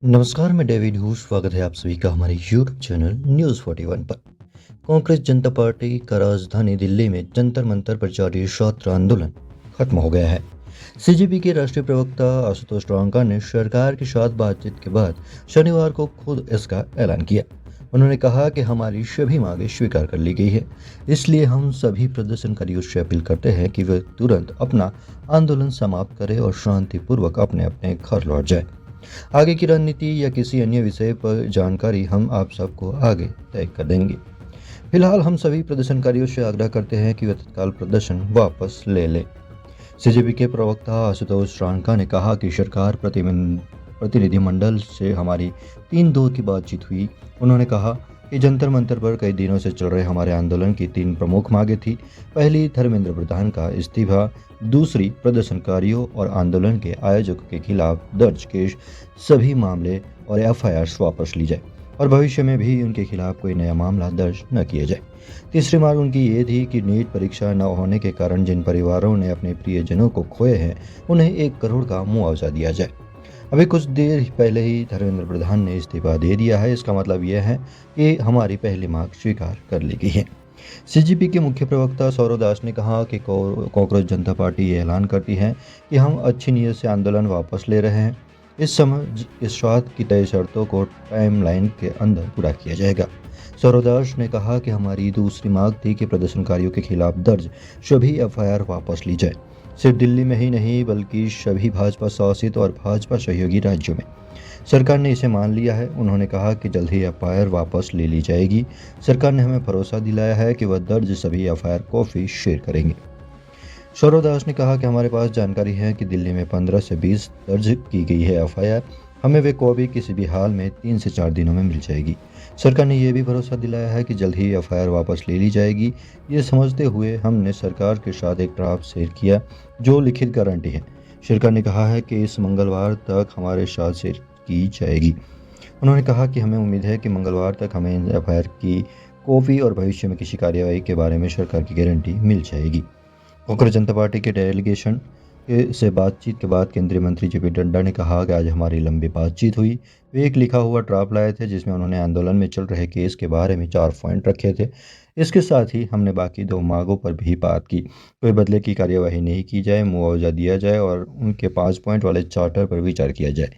नमस्कार, मैं डेविड हूँ। स्वागत है आप सभी का हमारे यूट्यूब चैनल न्यूज़ 41 पर। कांग्रेस जनता पार्टी का राजधानी दिल्ली में जंतर मंतर पर जारी छात्र आंदोलन खत्म हो गया है। सीजेपी के राष्ट्रीय प्रवक्ता आशुतोष रांका ने सरकार के साथ बातचीत के बाद शनिवार को खुद इसका ऐलान किया। उन्होंने कहा कि हमारी सभी मांगें स्वीकार कर ली गई है, इसलिए हम सभी प्रदर्शनकारियों से अपील करते हैं कि वे तुरंत अपना आंदोलन समाप्त करें और शांतिपूर्वक अपने अपने घर लौट जाए। आगे की रणनीति या किसी अन्य विषय पर जानकारी हम आप सबको आगे तय कर देंगे। फिलहाल हम सभी प्रदर्शनकारियों से आग्रह करते हैं कि वे तत्काल प्रदर्शन वापस ले लें। सीजेपी के प्रवक्ता आशुतोष रांका ने कहा कि सरकार प्रतिनिधिमंडल से हमारी 3-2 की बातचीत हुई। उन्होंने कहा कि जंतर मंतर पर कई दिनों से चल रहे हमारे आंदोलन की 3 प्रमुख मांगें थी। पहली, धर्मेंद्र प्रधान का इस्तीफा। दूसरी, प्रदर्शनकारियों और आंदोलन के आयोजकों के खिलाफ दर्ज केस सभी मामले और एफआईआर वापस ली जाए और भविष्य में भी उनके खिलाफ कोई नया मामला दर्ज न किया जाए। तीसरी मांग उनकी ये थी कि नीट परीक्षा न होने के कारण जिन परिवारों ने अपने प्रियजनों को खोए हैं, उन्हें 1 करोड़ का मुआवजा दिया जाए। अभी कुछ देर पहले ही धर्मेंद्र प्रधान ने इस्तीफा दे दिया है। इसका मतलब यह है कि हमारी पहली मांग स्वीकार कर ली गई है। सीजेपी के मुख्य प्रवक्ता सौरव दास ने कहा कि कांग्रेस जनता पार्टी ये ऐलान करती है कि हम अच्छी नीयत से आंदोलन वापस ले रहे हैं। इस समय इस बात की तय शर्तों को टाइमलाइन के अंदर पूरा किया जाएगा। सौरव दास ने कहा कि हमारी दूसरी मांग थी कि प्रदर्शनकारियों के खिलाफ दर्ज सभी एफआईआर वापस ली जाए, सिर्फ दिल्ली में ही नहीं बल्कि सभी भाजपा शासित और भाजपा सहयोगी राज्यों में। सरकार ने इसे मान लिया है। उन्होंने कहा कि जल्द ही एफआईआर वापस ले ली जाएगी। सरकार ने हमें भरोसा दिलाया है कि वह दर्ज सभी एफआईआर को भी शेयर करेंगे। सौरव दास ने कहा कि हमारे पास जानकारी है कि दिल्ली में 15 से 20 दर्ज की गई है एफआईआर। हमें वे कॉपी किसी भी हाल में 3 से 4 दिनों में मिल जाएगी। सरकार ने यह भी भरोसा दिलाया है कि जल्द ही एफआईआर वापस ले ली जाएगी। ये समझते हुए हमने सरकार के साथ एक ड्राफ्ट शेयर किया जो लिखित गारंटी है। सरकार ने कहा है कि इस मंगलवार तक हमारे साथ शेयर की जाएगी। उन्होंने कहा कि हमें उम्मीद है कि मंगलवार तक हमें एफआईआर की कॉपी और भविष्य में किसी कार्यवाही के बारे में सरकार की गारंटी मिल जाएगी। कांग्रेस जनता पार्टी के डेलीगेशन से बातचीत के बाद केंद्रीय मंत्री जेपी नड्डा ने कहा कि आज हमारी लंबी बातचीत हुई। वे एक लिखा हुआ ड्राफ्ट लाए थे जिसमें उन्होंने आंदोलन में चल रहे केस के बारे में 4 पॉइंट रखे थे। इसके साथ ही हमने बाकी 2 मांगों पर भी बात की। कोई बदले की कार्यवाही नहीं की जाए, मुआवजा दिया जाए और उनके 5 पॉइंट वाले चार्टर पर विचार किया जाए।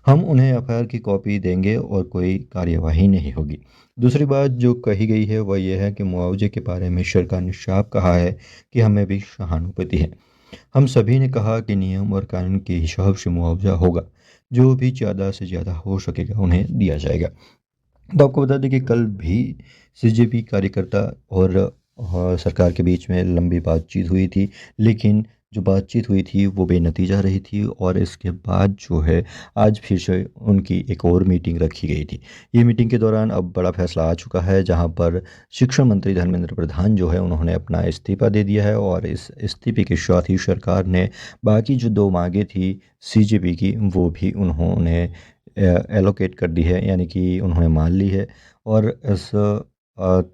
हम उन्हें एफआईआर की कॉपी देंगे और कोई कार्यवाही नहीं होगी। दूसरी बात जो कही गई है वह यह है कि मुआवजे के बारे में सरकार ने साफ कहा है कि हमें भी सहानुभूति है। हम सभी ने कहा कि नियम और कानून के हिसाब से मुआवजा होगा, जो भी ज़्यादा से ज़्यादा हो सकेगा उन्हें दिया जाएगा। तो आपको बता दें कि कल भी सीजेपी कार्यकर्ता और सरकार के बीच में लंबी बातचीत हुई थी, लेकिन जो बातचीत हुई थी वो बेनतीजा रही थी और इसके बाद जो है आज फिर से उनकी एक और मीटिंग रखी गई थी। ये मीटिंग के दौरान अब बड़ा फैसला आ चुका है, जहां पर शिक्षा मंत्री धर्मेंद्र प्रधान जो है उन्होंने अपना इस्तीफा दे दिया है और इस इस्तीफे के साथ ही सरकार ने बाकी जो 2 मांगें थी सीजेपी की वो भी उन्होंने एलोकेट कर दी है, यानी कि उन्होंने मान ली है। और इस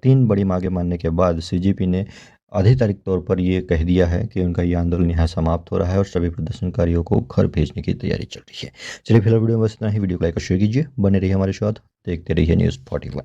3 बड़ी मांगें मानने के बाद सीजेपी ने आधिकारिक तौर पर ये कह दिया है कि उनका ये आंदोलन यहाँ समाप्त हो रहा है और सभी प्रदर्शनकारियों को घर भेजने की तैयारी चल रही है। चलिए फिलहाल वीडियो में बस इतना ही। वीडियो को लाइक और शेयर कीजिए। बने रहिए हमारे साथ, देखते रहिए न्यूज़ 41।